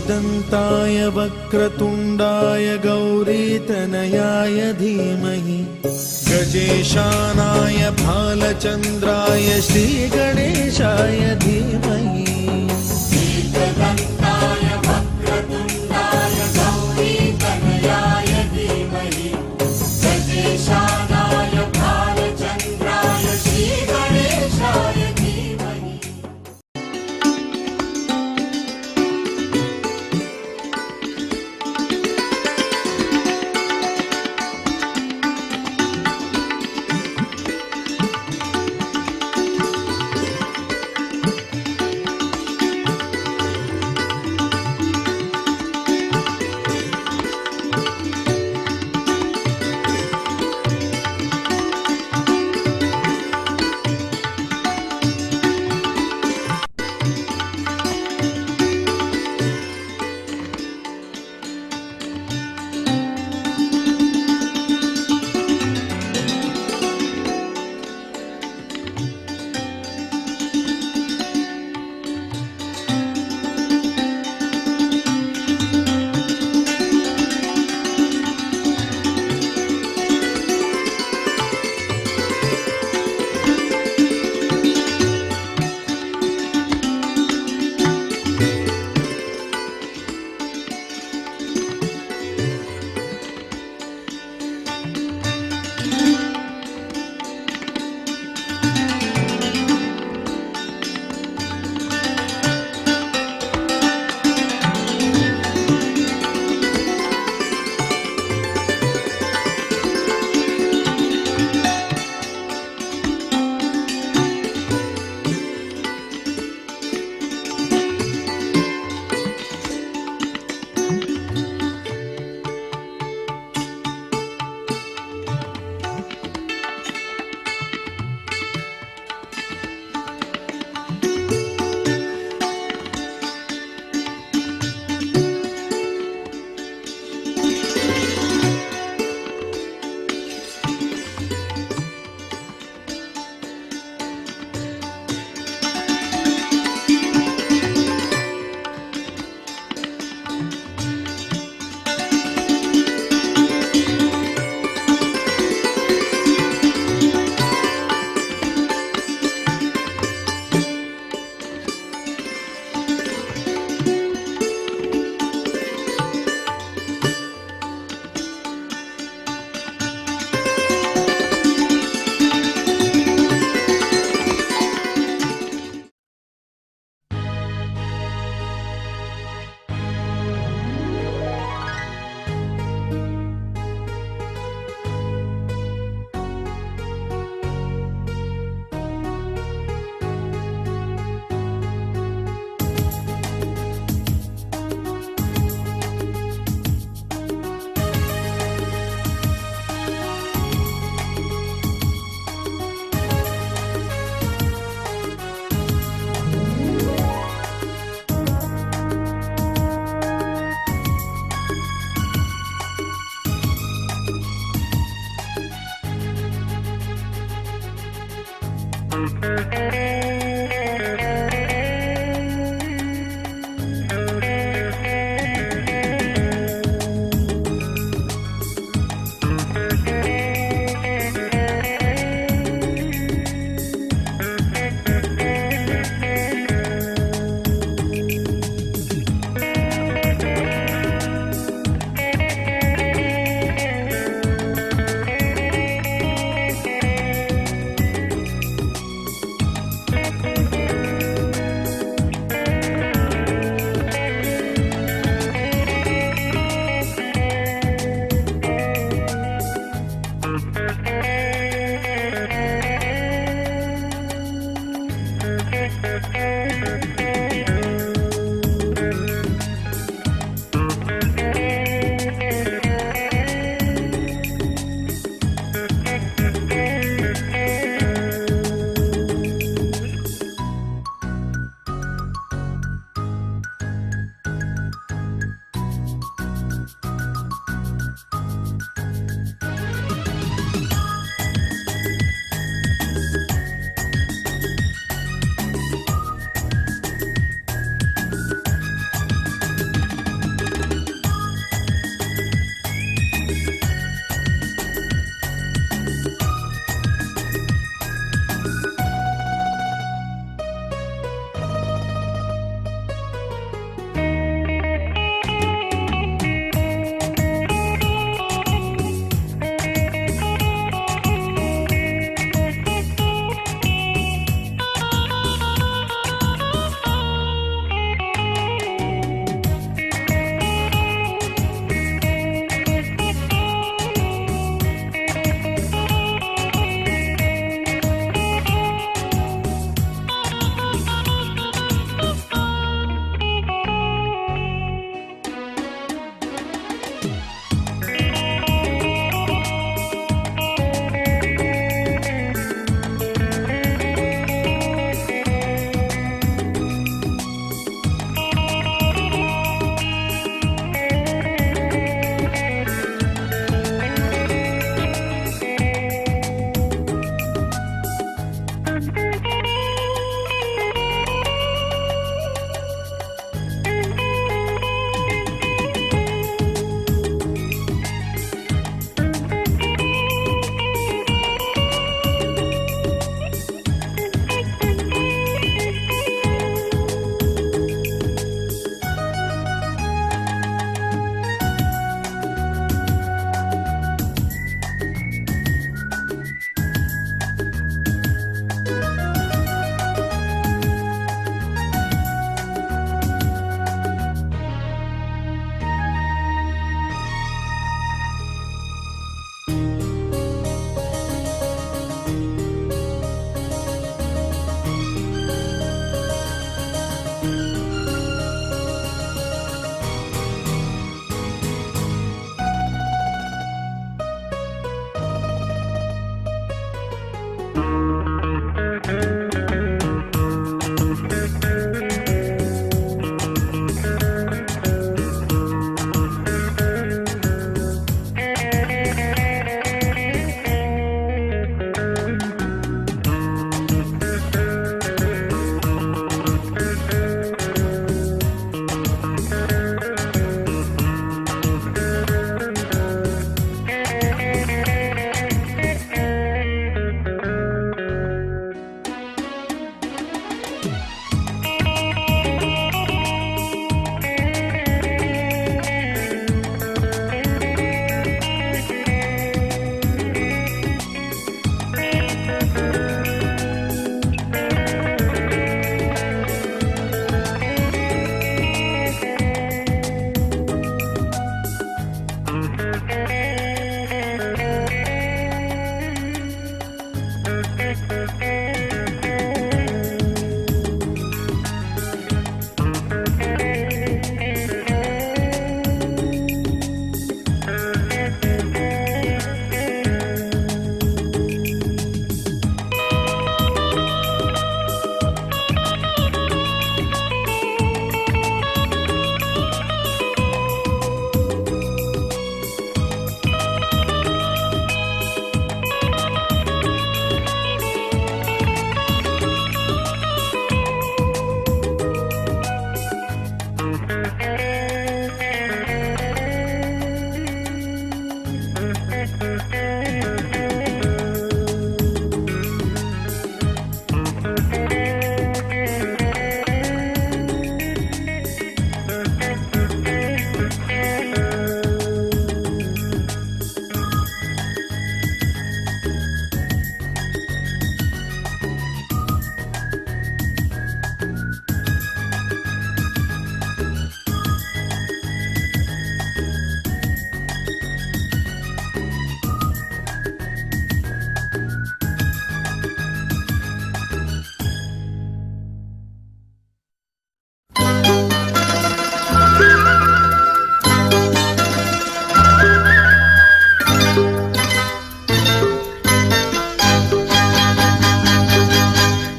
एकदन्ताय वक्रतुण्डाय गौरीतनयाय धीमहि गजेशानाय भालचन्द्राय श्रीगणेशाय धीमहि। एकदन्ताय वक्रतुण्डाय गौरीतनयाय धीमहि गजेशानाय भालचन्द्राय श्रीगणेशाय धीमहि।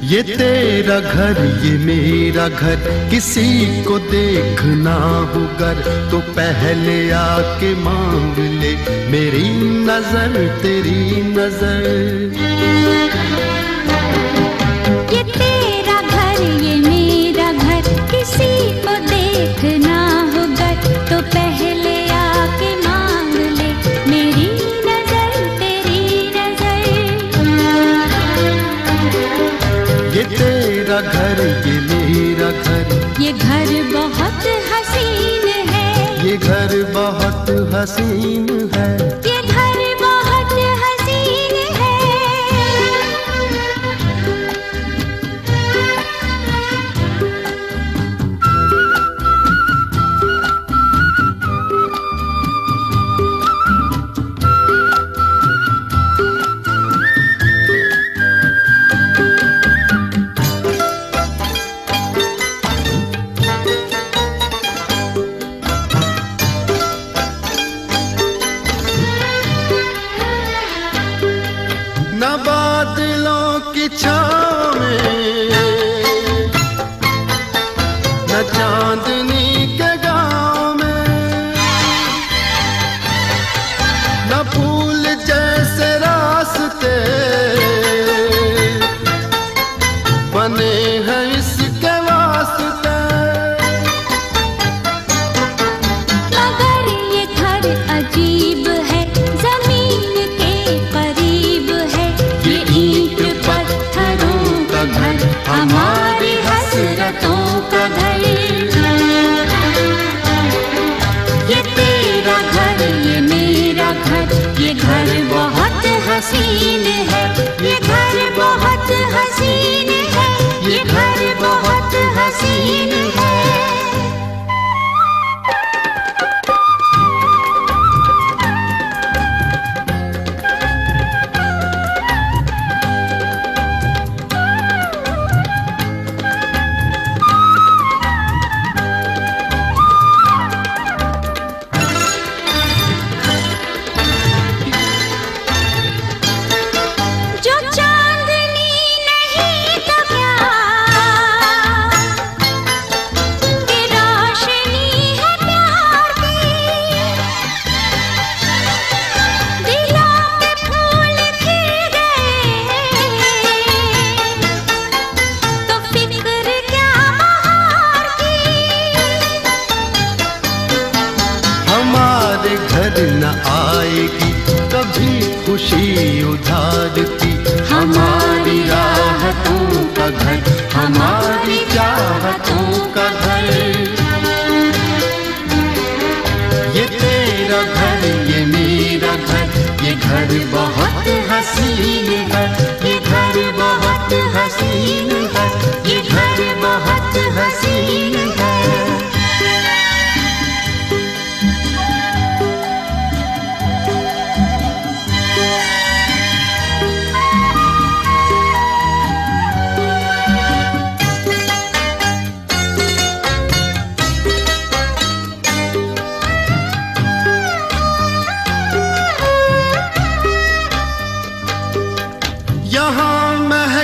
ये तेरा घर ये मेरा घर, किसी को देखना हो गर तो पहले आके मांग ले मेरी नजर तेरी नजर। ये तेरा घर ये मेरा घर, किसी को देखना हो गर तो पहले आके मांग ले मेरी नजर तेरी नजर। ये तेरा घर ये मेरा घर, ये घर बहुत हसीन है, ये घर बहुत हसीन है, ये घर बहुत हसीन है। न बादलों की छाँव में न चांदनी के गाँव में, न फूल जैसे रास्ते बने हैं इसके वास्ते। मगर ये घर अजीब है, जमीन के करीब है, ये ईंट पत्थरों का घर, हमारी हसरतों का घर। ये तेरा घर ये मेरा घर, ये घर बहुत हसीन है, ये घर बहुत हसीन है, ये घर बहुत हसीन है।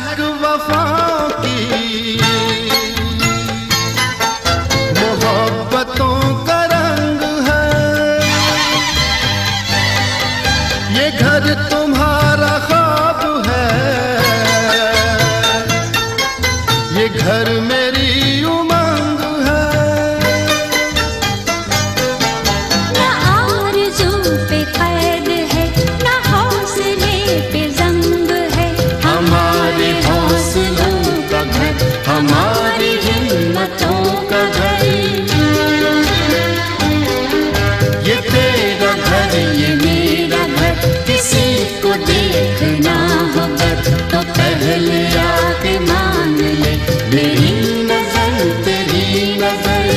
महक वफाओं की, मोहब्बतों का रंग है। ये घर तुम्हारा ख्वाब है, ये घर मेरी उमंग है। न आरज़ू पे कैद है, न हौसले पे ज़ंग है। हमारे हौसलों का घर, हमारी हिम्मतों का घर। ये तेरा घर, ये मेरा घर, किसी को देखना हो घर तो पहले आके मान ले मेरी नजर तेरी नजर।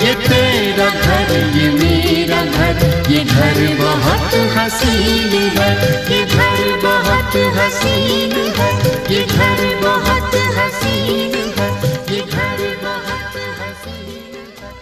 ये तेरा घर, ये मेरा घर, ये घर बहुत हसीन है, ये घर बहुत हसीन है, ये घर बहुत हसीन है, ये घर बहुत हसीन है।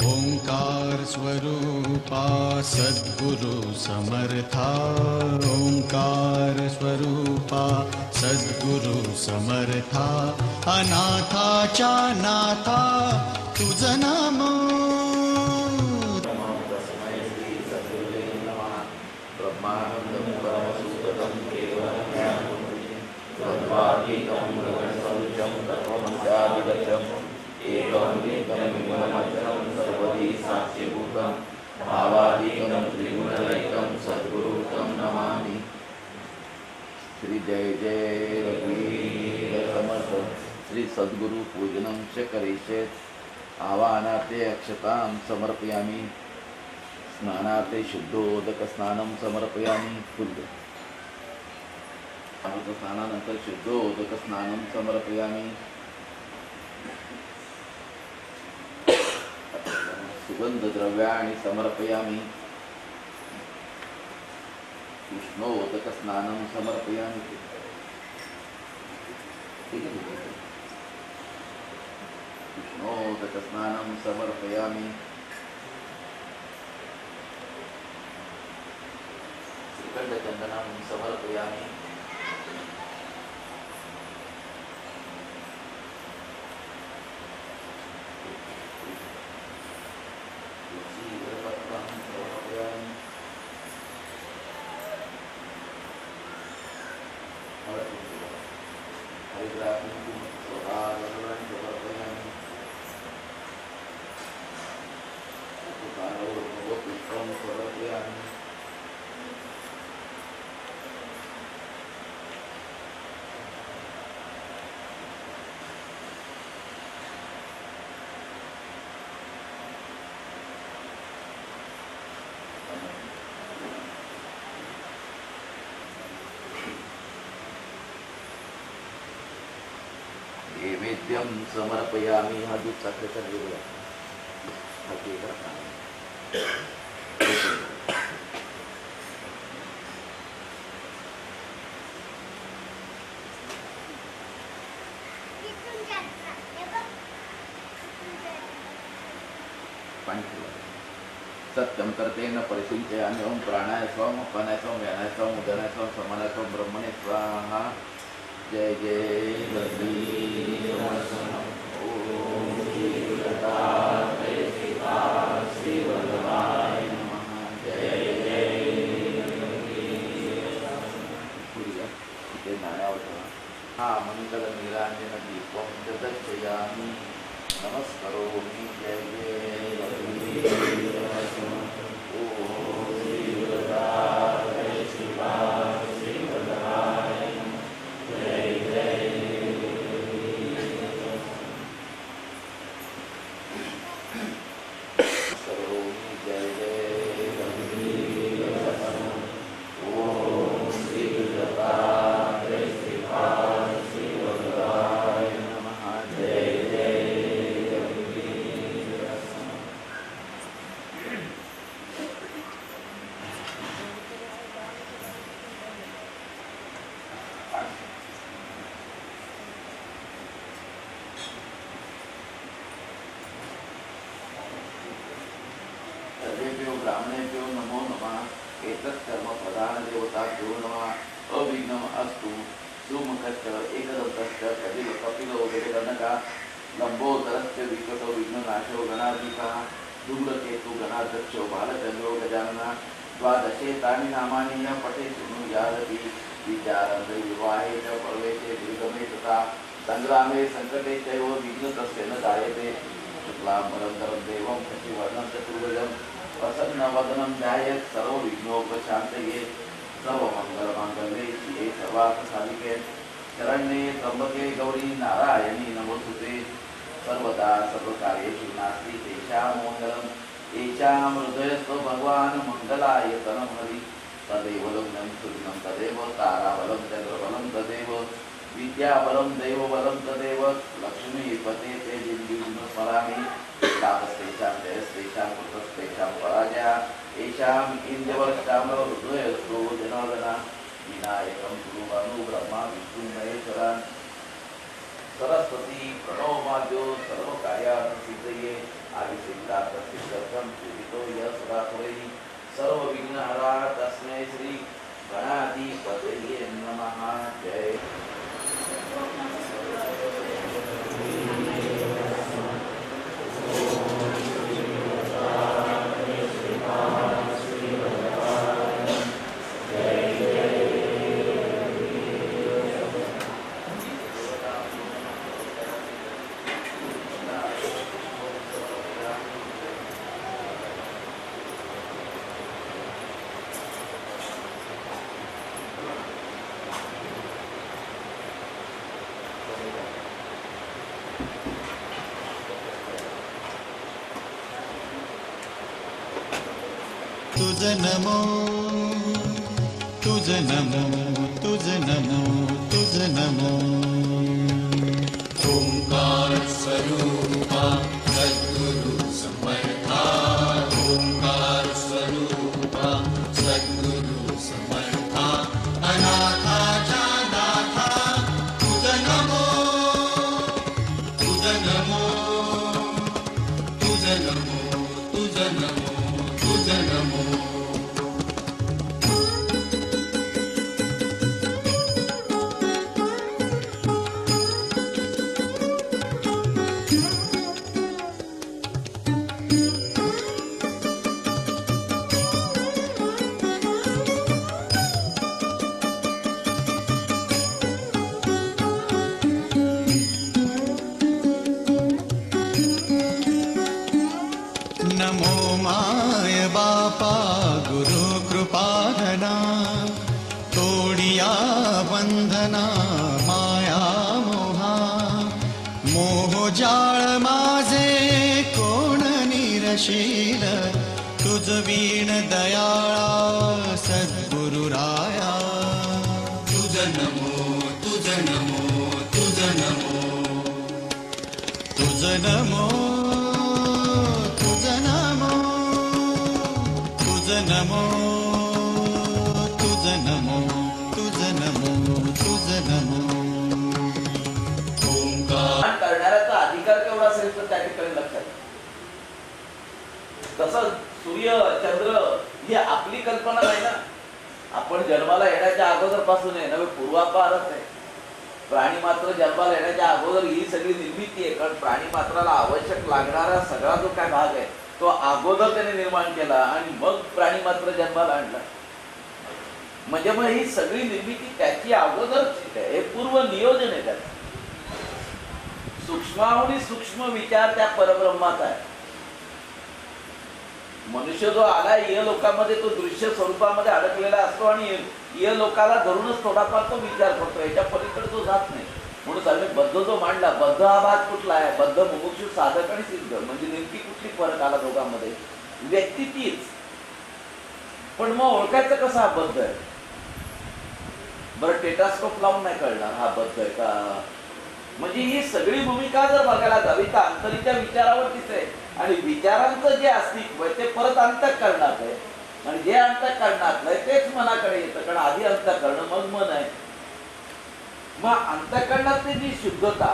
ओंकार स्वरूपा सद्गुरु समर्था ओंकार स्वरूपा सद्गुरु समर्था अनाथाच्या नाथा तुझ नाम ब्रह्मानंदं परमसुखदं केवलं तद्वागीतं गगनसदृशं तत्त्वमस्यादिगतं एकं विमलमचलं सर्वधी साक्षीभूतं भावादिकं त्रिगुणरहितं सद्गुरुं नमामि। श्री जय जय रघुवीर समर्थ श्री सद्गुरु पूजनं च करिष्येत्। आवाहनार्थे अक्षतां समर्पयामि, स्नानार्थे शुद्धोदक स्नानं समर्पयामि। स्नानानंतर शुद्धोदक स्नानं समर्पयामि। सुगंधद्रव्याणि समर्पयामि। उष्णोदक स्नानं समर्पयामि। उष्णोदक स्नानं समर्पयामि। श्रीकंठचन्दनं समर्पयामि। तुलसीपत्रं समर्पयामि। हरिद्राकुङ्कुमं समर्पयामि। पुष्पं समर्पयामि। नैवेद्यं समर्पयामि। हा दूध साखरेचा नैवेद्य हा केक सत्यं कर्तेन परिचिंतयामि। ओम प्राणाय स्वं अपानाय स्वं व्यानाय स्वं उदनाय स्वं समानाय स्वं ब्रह्मणे स्वाहा। जय जय गणपती। ओम श्री दत्तात्रेय श्री वल्लभाय नमः। जय जय गणपती। नाण्यावर हा मंगल निरांजन दीपं दर्शयामि नमस्करोमि। जय जय गणपती। ओम श्री दत्तात्रेय श्री वल्लभाय जय जय करोमि। जय जय गणपती। ओम श्री दत्तात्रेय श्री वल्लभाय नमः। जय जय गणपती। सर्वेभ्यो ब्राह्मणेभ्यो नमो नमः। एतत् कर्म प्रधान देवताभ्यो नमः। अविघ्नम् अस्तु। सुमुखश्च एकदन्तश्च कपिलो गजकर्णकः लम्बोदरश्च विकटो विघ्ननाशो गणाधिपः धूम्रकेतु गणाध्यक्षो बालचन्द्रो गजाननः। द्वादशेतानि नामानि यः पठेत् शृणुयादपि विचारन्ते विवाहे च प्रवेशे दुर्गमे तथा संग्रामे संकटे चैव विघ्नस्तस्य न जायते। शुक्लाम्बरधरं देवं शशिवर्णं चतुर्भुजं प्रसन्नवदनं ध्यायेत् सर्वविघ्नोपशान्तये। सर्वमङ्गलमाङ्गल्ये शिवे सर्वार्थसाधिके शरण्ये त्र्यम्बके गौरी नारायणी नमोस्तुते। सर्वदा सर्वकार्येषु नास्ति तेषां मङ्गलम्। येषां हृदयस्थो भगवान् मङ्गलायतनं हरि। तदेव लग्नं सुदिनं तदेव ताराबलं चन्द्रबलं तदेव विद्याबलं दैवबलं तदेव लक्ष्मीपते ते दिव्यं स्मरामि। तापस्तेषां जयस्तेषां कृतस्तेषां पराजया येषाम् इन्द्रवर्षां हृदयस्थो जनार्दन। विनायकं गुरुवानु ब्रह्मा विष्णु महेश्वरान् सरस्वती प्रणवमाद्यो सर्वकार्यान् सिद्धये। आदिसिद्धा प्रसिद्धर्थम पूजितो यः सदा त्वयि सर्व विघ्नहरा तस्मै श्री गणाधिपतये नमः. जय. तुझ नमो तुझ नमो तुझ नमो तुझ नमो. ओंकार स्वरूपा सद्गुरु समर्था. ओंकार स्वरूपा सद्गुरु समर्था. अनाथाच्या नाथा तुझ नमो तुझ नमो तुझ नमो तुझ नमो तुझ नमो. नमो माय बापा गुरु कृपाधना. तोडिया बंधना माया मोहा. मोहजाळ माझे कोण निरशील. तुझ वीण दयाळा सद्गुरु राया. तुझ नमो तुझ नमो तुझ नमो. तुझ नमो तुझ नमो तुझ नमो तुझ नमो तुझ नमो तुझ नमो. ओंकार करणाऱ्याचा अधिकार केवढा असेल तर त्या ठिकाणी लक्षात. तसं सूर्य चंद्र ही आपली कल्पना नाही ना. आपण जन्माला येण्याच्या अगोदर पासून आहे नव्हे पूर्वापारच आहे. प्राणी मात्र जन्माला येण्याच्या अगोदर ही सगळी निर्मिती आहे. कारण प्राणी मात्राला आवश्यक लागणारा सगळा जो काय भाग आहे तो अगोदर त्याने निर्माण केला आणि मग प्राणी मात्र जन्माला आणला. म्हणजे मग ही सगळी निर्मिती त्याची अगोदरची आहे. हे पूर्व नियोजन आहे त्याचं. सूक्ष्माहून सूक्ष्म विचार त्या परब्रह्माचा आहे. मनुष्य जो आला इह लोकांमध्ये तो दृश्य स्वरूपामध्ये अडकलेला असतो आणि इह लोकाला धरूनच थोडाफार तो विचार करतो. याच्या पलीकडे तो जात नाही. म्हणून आम्ही बद्ध जो मांडला, बद्ध हा भाग कुठला आहे? बद्ध मुमुक्षु साधक आणि सिद्ध. म्हणजे नेमकी कुठली फरक आला दोघांमध्ये? व्यक्ती तीच, पण मग ओळखायचं कसं हा बद्ध आहे? बरं टेटास्कोप लावून नाही कळणार हा बद्ध आहे का. म्हणजे ही सगळी भूमिका जर बघायला जावी तर अंतरीच्या विचारावरतीच आहे. आणि विचारांचं जे अस्तित्व आहे ते परत अंतःकरणात आहे. आणि जे अंतःकरणातलं आहे तेच मनाकडे येतं. कारण आधी अंतःकरण मग मन आहे. मग अंतःकरणातली जी शुद्धता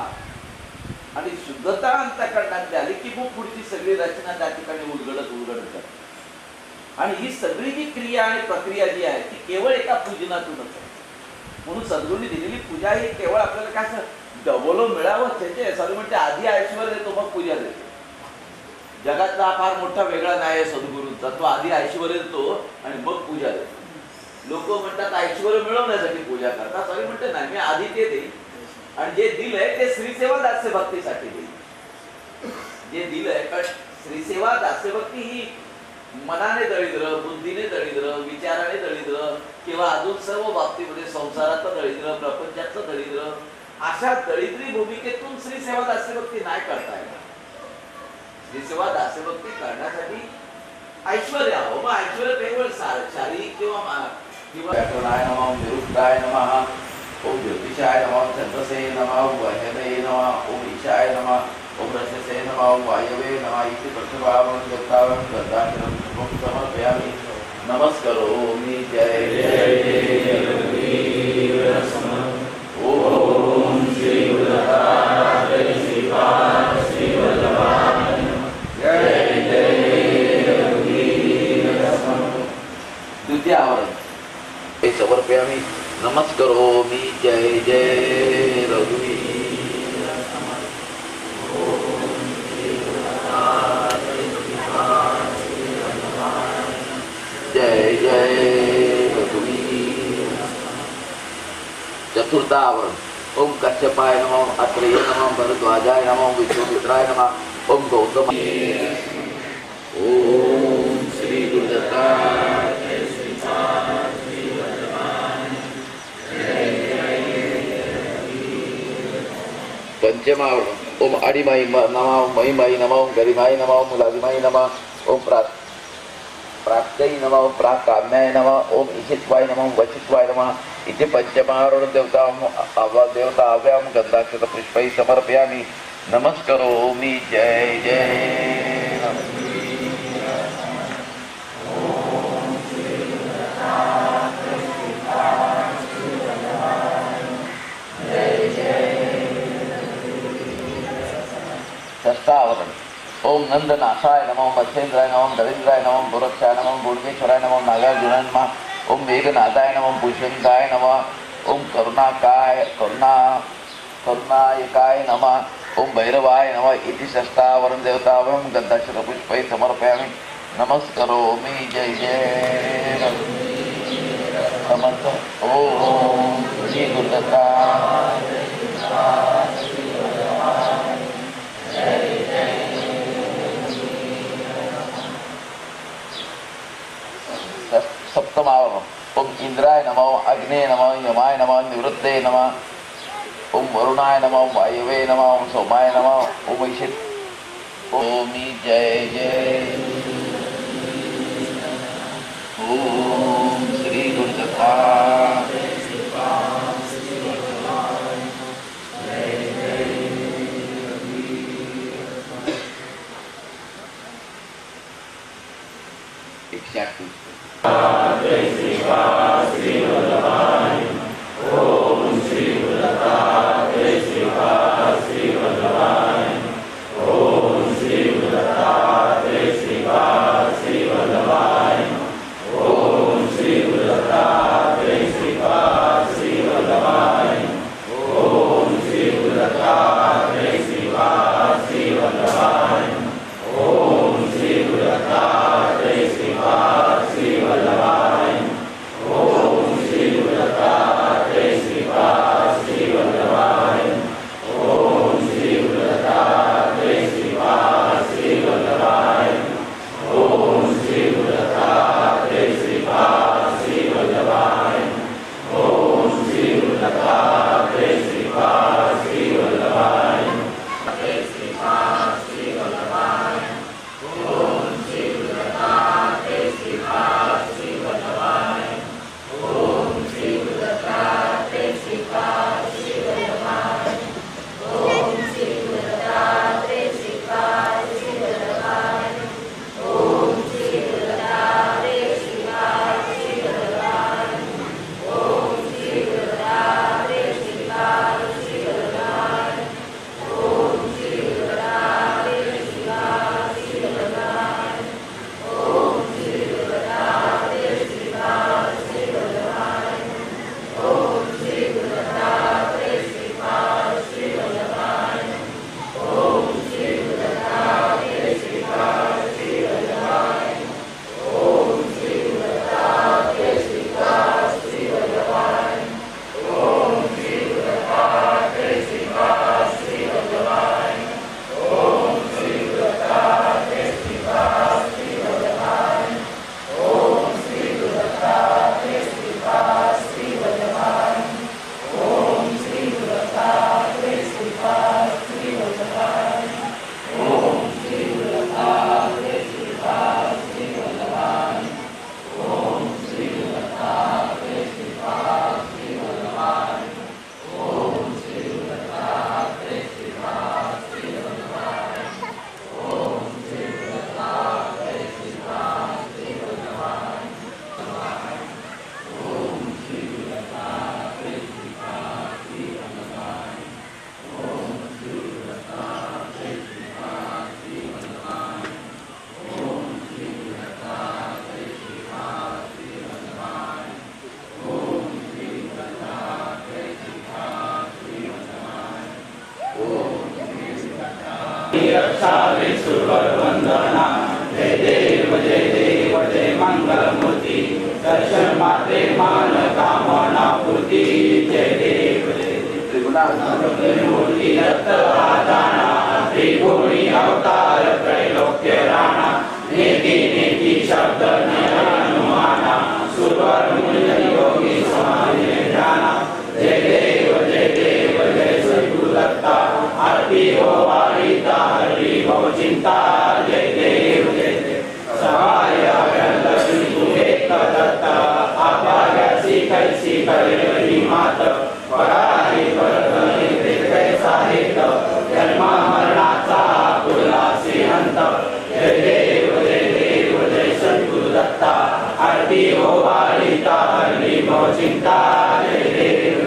आणि शुद्धता अंतःकरणात आली की मग पुढची सगळी रचना त्या ठिकाणी उलगडत जाते. आणि ही सगळी जी क्रिया आणि प्रक्रिया जी आहे ती केवळ एका पूजनातूनच आहे. म्हणून सद्गुरूंनी दिलेली पूजा ही केवळ आपल्याला काय असं डबलो मिळावं त्याचे असं म्हणते. आधी ऐश्वर्य देतो मग पूजा देतो. जगातला फार मोठा वेगळा नाही आहे सद्गुरूंचा. तो आधी ऐश्वर्य देतो आणि मग पूजा देतो. लोक म्हणतात ऐश्वर्य मिळवण्यासाठी पूजा करतात. सॉरी म्हणते नाही, मी आधी ते देईन आणि जे दिलंय ते श्रीसेवा दास्य भक्तीसाठी देईन. जे दिलंय कारण श्रीसेवा दास्य भक्ती ही मनाने दळिद्र, बुद्धीने दळिद्र, विचाराने दळिद्र किंवा अजून सर्व बाबतीमध्ये संसाराचं दळिद्र, प्रपंचाचं दळिद्र, अशा दळिद्री भूमिकेतून श्रीसेवा दास्य भक्ती नाही करता येणार. श्रीसेवा दास्य भक्ती करण्यासाठी ऐश्वर्य हवं. मग ऐश्वर्य केवळ शारीरिक किंवा व्याकरणाय नमः, निरुक्ताय नमः, ओम ज्योतिषाय नमः, छंदसे नमः, वह्यवे नमः, ओम ईशाय नमः, ओम रससे नमः, ओम वायवे नमः इति प्रतिभावं दत्तावं दत्तात्रं समर्पयामि. नमस्कारोमि. जय जय रघुवीर समर्थ. ओम श्री गुरुराय श्री वल्लभाय श्री वल्लभाय जय समर्पयामि नमस्करोमि जय जय रघुवीर जय जय रघुवीर। चतुर्थावरण ओम कश्यपाय नमः अत्रेय नमः भरद्वाजाय नमः विश्वामित्राय नमः ओम गौतम ओम श्री गुरुदत्ताय पंचमावरण ओम अडिमाई नमः महिमाई नमः ओम गरिमाई नमः ओम लाजिमाई नमः ओम प्राप्तै नमः ओम प्राकाम्याय नमः ओम ईशित्वाय नमः ओम वचित्वाय नमः इति पंचमावरण देवता अव्याम गंधाक्षत पुष्पै समर्पयामि नमस्करोमि जय जय षष्ठावरण ओम नंदनाशाय नमः मत्स्येन्द्राय नमः दरिद्राय नमः गोरक्षाय नमः गुणेश्वराय नमः नागार्जुनाय नमः ओम मेघनाथाय नमः भूषणकाय नमः ओम करुणायकाय नमः ओम भैरवाय नमः इति षष्ठावरण देवतावं गन्धाक्षरपुष्पै समर्पयामि नमस्करोमि जय जय समर्थ ओम श्री गुरुदत्ता सप्तमावरण ओम इंद्राय नमः अग्ने नमः यमाय नमः निवृत्ते नमः ओम वरुणाय नमः ओम वायवे नमः ओम सोमाय नमः ओम ईशित ओमी जय जय ओम श्री गुरुदत्ता श्री दर्शन मात्रे मान कामना पूर्ती जय देव त्रिगुणात्मूर्ति दत्त आदाना त्रिगुणी अवतार त्रैलोक्य राणा नेति नेति शब्द अनुमाना सुरवर मुनि योगी समाधि ध्याना जय देव जय सद्गुरु दत्ता आरती हो वारिता हरि भव चिंता जय देव सहाय लक्ष्मी तुमे दत्ता आपायासी कैसी करे मात पराही परतनी कैसा हित जन्म मरणाचा पुरलासी अंत जय देव जय सद्गुरु दत्ता आरती हो वारिता हरि भव चिंता जय देव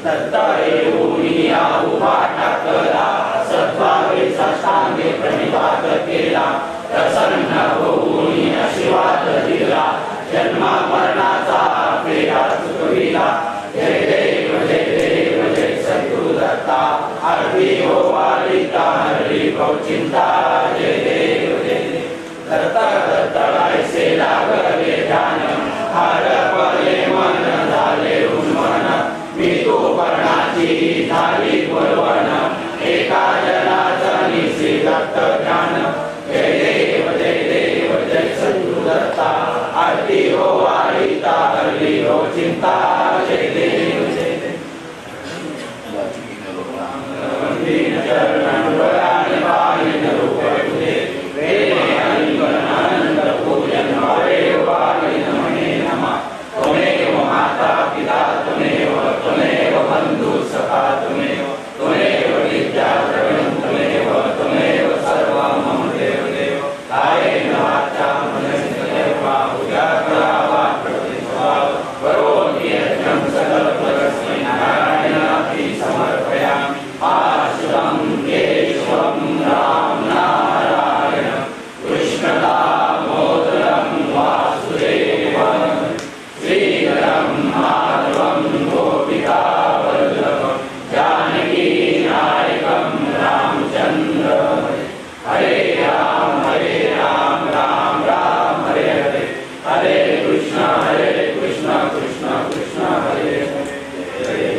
दत्ता येऊनी उभा टाकला सत्वावे साष्टांगे प्रणिपात केला प्रसन्न होऊन आशीर्वाद दिला जन्म मरणाचा फेरा चुकविला जय देव जय सद्गुरु दत्ता आरती हो वारिता हरि भव चिंता जय देव दत्ता दत्ता ऐसे लागले ध्यान हर पले मन झाले उन्मन मी तो पर्णाची झाली बोलवण एका जनाचा निसी दत्त ध्यान जय देव जय सद्गुरु दत्ता आरती हो वारिता हरि हो चिंता जय देव दीन चरण वरानि वाहिन रूप तुझे प्रेम आनंद पूजन हरे वाहि नमः नमः त्वमेव माता पिता त्वमेव बंधु सखा त्वमेव विद्या द्रविणं त्वमेव सर्वं मम देव कायेन वाचा मनसेन वा उजागरा वा प्रकृत्वा करोमि यज्ञं सकलपरस्मै नारायणाति समर्पयामि आश्रमं केशवं राम नारायण कृष्णदामोदरं वासुदेवं श्रीधरं माधवं गोपिकावल्लभं जानकी नायकं रामचन्द्र हरे राम राम राम हरे हरे हरे कृष्ण कृष्ण कृष्ण हरे हरे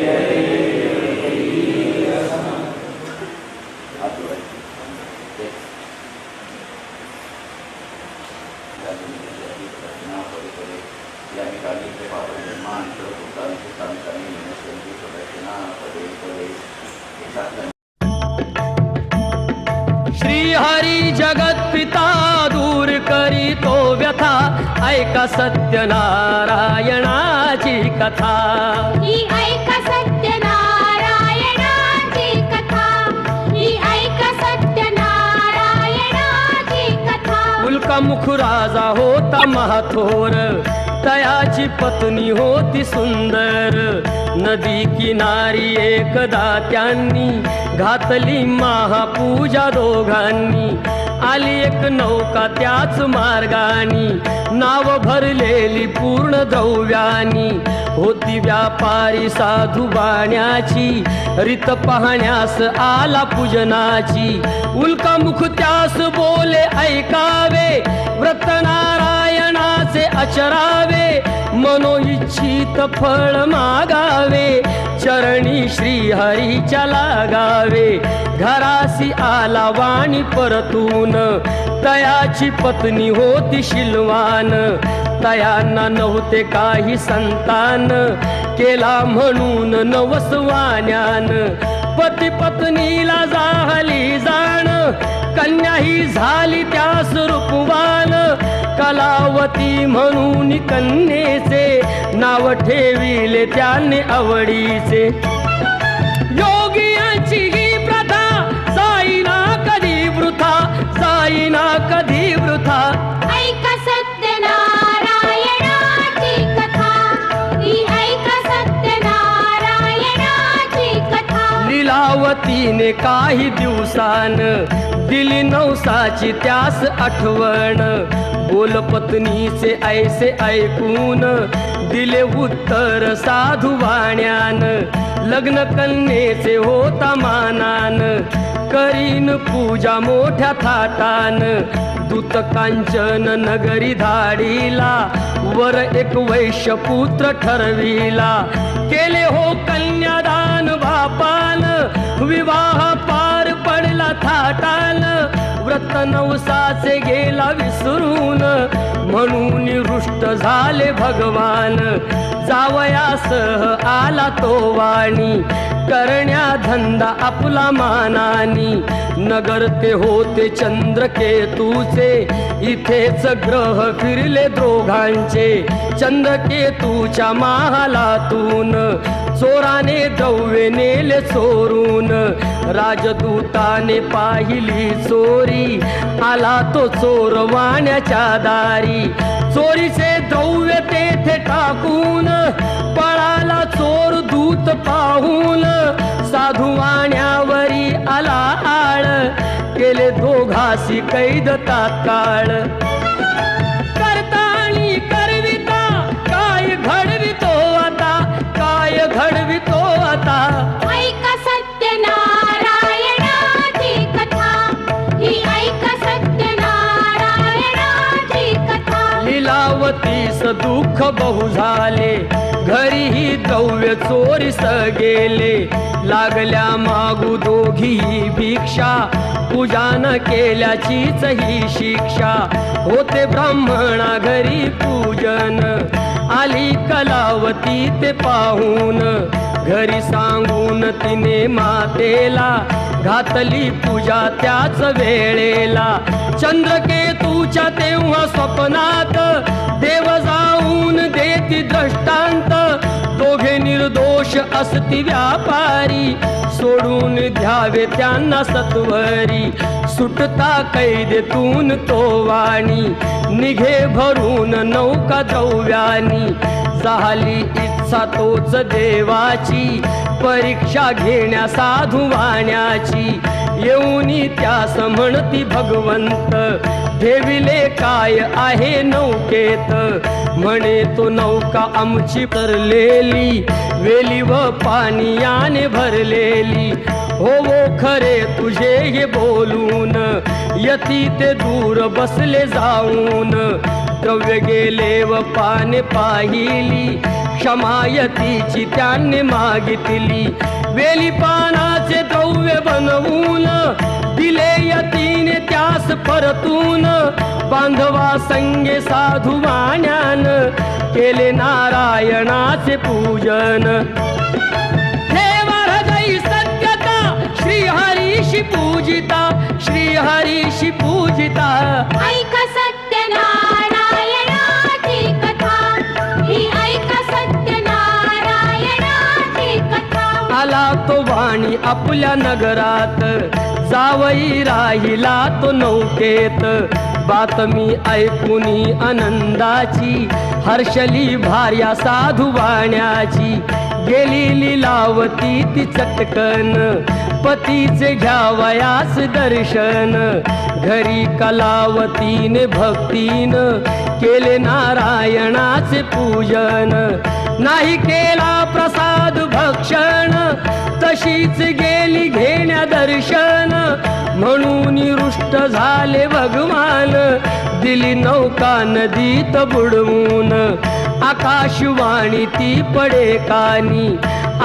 या ठिकाणी निर्माण श्री हरी जगत पिता दूर करी तो व्यथा ऐका सत्यनारायणाची कथा ही ऐका सत्यनारायणाची कथा ही ऐका सत्यनारायणाची कथा उल्कामुख राजा होता महाथोर तयाची पत्नी होती सुंदर नदी किनारी एकदा त्यांनी घातली महापूजा दोघांनी आली एक नौका त्याच मार्गानी नाव भरलेली पूर्ण द्रव्यानी होती व्यापारी साधू बाण्याची रीत पाहण्यास आला पूजनाची उल्कामुख त्यास बोले ऐकावे व्रत नारायणाचे अचरावे मनोइच्छित फळ मागावे चरणी श्री हरीच्या लागावे घरासी आला वाणी परतून तयाची पत्नी होती शिलवान तयांना नव्हते काही संतान केला म्हणून नवसवान्यान पती पत्नीला झाली जाण कन्या ही झाली त्यास रूपवान कलावती म्हणून कन्येचे नाव ठेविले त्याने आवडीचे योगियांची ही प्रथा जाईना कधी वृथा जाईना कधी वृथा ऐका सत्यनारायणाची कथा ही ऐका सत्यनारायणाची कथा लीलावतीने काही दिवसान दिली नवसाची त्यास आठवण बोल पत्नीचे ऐसे ऐकून दिले उत्तर साधू वाण्यान लग्न कन्येचे होता मानान करीन पूजा मोठ्या थाटान दूत कांचन नगरी धाडीला वर एक वैश्यपुत्र ठरविला, केले हो कन्यादान बापान, विवाह पार पडला थाटान, व्रत नवसाचे गेला विसरून, म्हणून रुष्ट झाले भगवान. जावयासह आला तो वाणी, करण्या धंदा आपला मानानी. नगर ते होते चंद्रकेतूचे, इथेच ग्रह फिरले दोघांचे. चंद्रकेतूच्या महालातून चोराने द्रव्य नेले चोरून, राजदूताने पाहिली चोरी, आला तो चोर वाण्याच्या दारी. चोरीचे द्रव्य तेथे टाकून, पळाला चोर दूत पाहून, साधू वाण्यावरी आला आळ, केले दोघासी कैद तात्काळ. करता आणि करविता काय घडवितो आता, काय घडवितो आता. ऐका सत्यनारायणाची कथा, ही ऐका सत्यनारायणाची कथा. लीलावतीस दुःख बहु झाले, घरीही द्रव्य चोरीस गेले. लागल्या मागू दोघी भिक्षा, पूजा न केल्याचीच ही शिक्षा. होते ब्राह्मणा घरी पूजन, आली कलावती ते पाहून. घरी सांगून तिने मातेला, घातली पूजा त्याच वेळेला. चंद्रकेतूच्या तेव्हा स्वप्नात, देव जाऊन देती दृष्टांत. दोघे निर्दोष असती व्यापारी, सोडून द्यावे त्यांना सत्वरी. सुटता कैदेतून तो वाणी, निघे भरून नौका द्रव्यानी. झाली इच्छा तोच देवाची, परीक्षा घेण्या साधू वाण्याची. येऊनी त्यास म्हणती भगवंत, ठेविले काय आहे नौकेत. म्हणे तो नौका आमची तरलेली, वेली व पाणी याने भरलेली. हो खरे तुझे हे बोलून, यती ते दूर बसले जाऊन. द्रव्य गेले व पाने पाहिली, क्षमायतीची त्यांनी मागितली. वेली पानाचे द्रव्य बनवून, दिले यतीने त्यास परतून. बांधवा संगे साधू वाण्यान, केले नारायणाचे पूजन. देवा हृदयी सत्यता, श्री हरीशी पूजिता, श्री हरीशी पूजिता. ऐका सत्यनारायणाची कथा, ही ऐका सत्यनारायणाची कथा. आला तो वाणी आपल्या नगरात, जावई राहिला तो नौकेत. बातमी ऐकुनी आनंदाची, हर्षली भार्या साधू वाण्याची. गेली लीलावती ती चटकन, पतीचे घ्यावयास दर्शन. घरी कलावतीने भक्तीन, केले नारायणाचे पूजन. नाही केला प्रसाद भक्षण, तशीच गेली घेण्या दर्शन. म्हणून रुष्ट झाले भगवान, दिली नौका नदीत बुडवून. आकाशवाणी ती पडे कानी,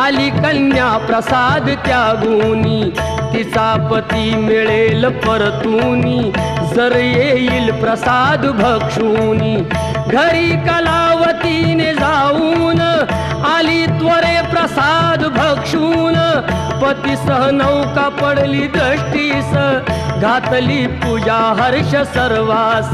आली कन्या प्रसाद त्यागुनी. तिचा पती मिळेल परतूनी, जर येईल प्रसाद भक्षुनी. घरी कलावतीने जाऊन, आली त्वरे प्रसाद भक्षून. पतीसह नौका पडली दृष्टीस, घातली पूजा हर्ष सर्वास.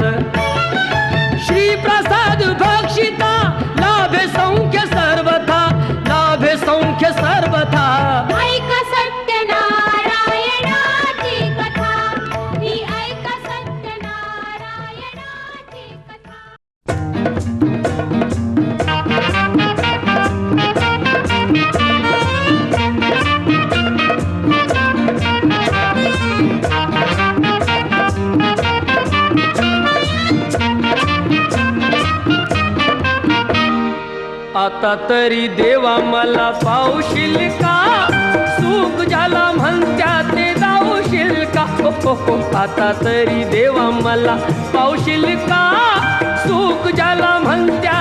श्री प्रसाद भक्षिता, लाभे सौख्य सर्वथा, लाभे सौख्य सर्वथा. ऐका सत्यनारायणाची कथा, ही ऐका सत्यनारायणाची कथा. आता तरी देवा मला पावशील का, सुख झाला म्हणत्या ते जाऊशील का. आता तरी देवा मला पावशील का, सुख झाला म्हणत्या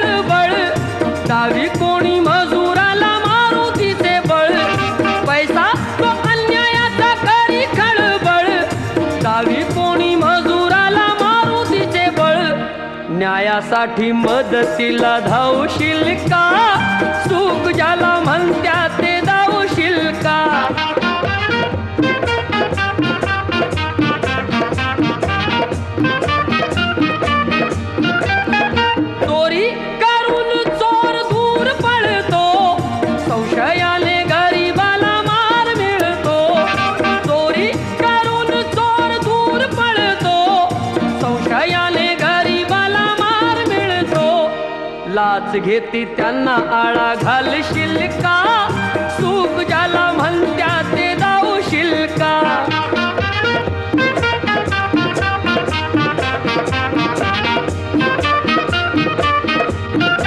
खळबळ डावी कोणी मजुराला मारुतीचे बळ पैसा तो अन्यायाचा करी खळबळ डावी कोणी मजुराला मारुतीचे बळ न्यायासाठी मदतीला धावशील का सुख ज्याला म्हणत्या ते धावशील का चोरी करून चोर दूर पळतो संशयाने गरीबाला मार मिळतो चोरी करून चोर दूर पळतो संशयाने गरीबाला मार मिळतो लाच घेती त्यांना आळा घालशील का सुख ज्याला म्हणत्या ते धावशील का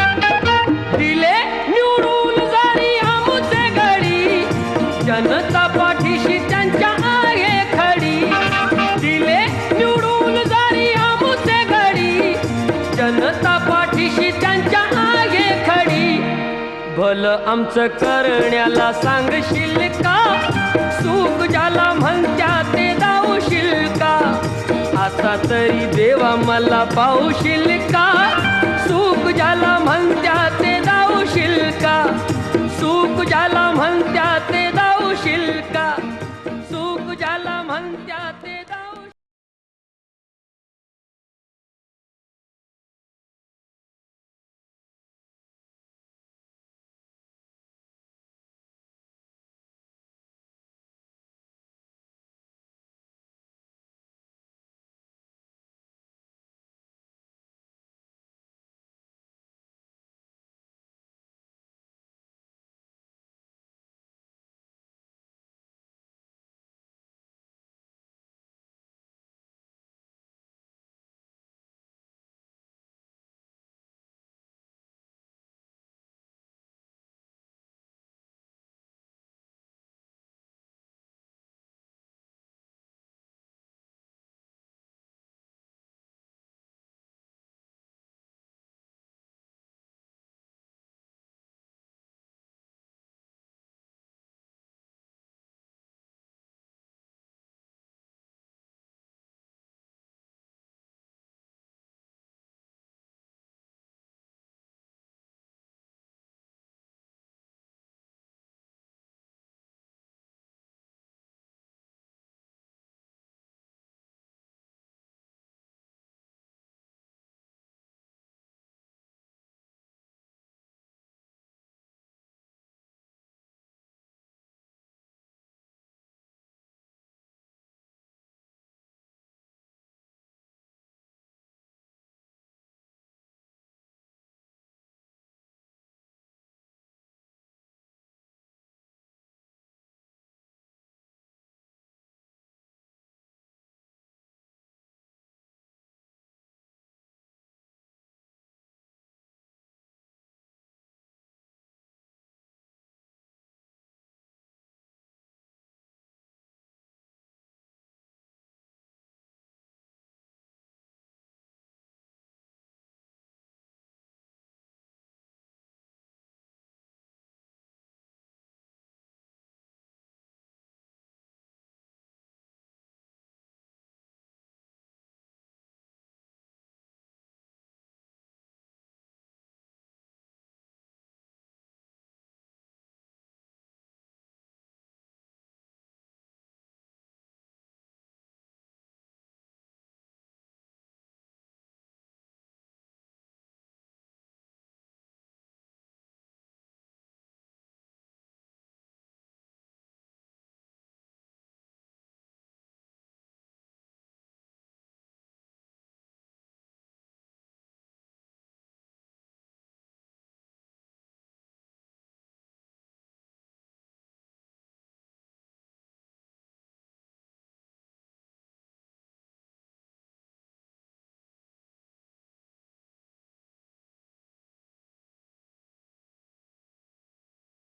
दिले निवडून जरी आमचे गडी जनता पाठीशी त्यांच्या आहे खडी दिले निवडून जरी आमचे गडी जनता पाठीशी त्यांच्या आहे खडी भलं आमचं करण्याला सांगशील का सुख ज्याला म्हणत्या ते धावशील का आता तरी देवा मला पाहशील का सुख ज्याला म्हणत्या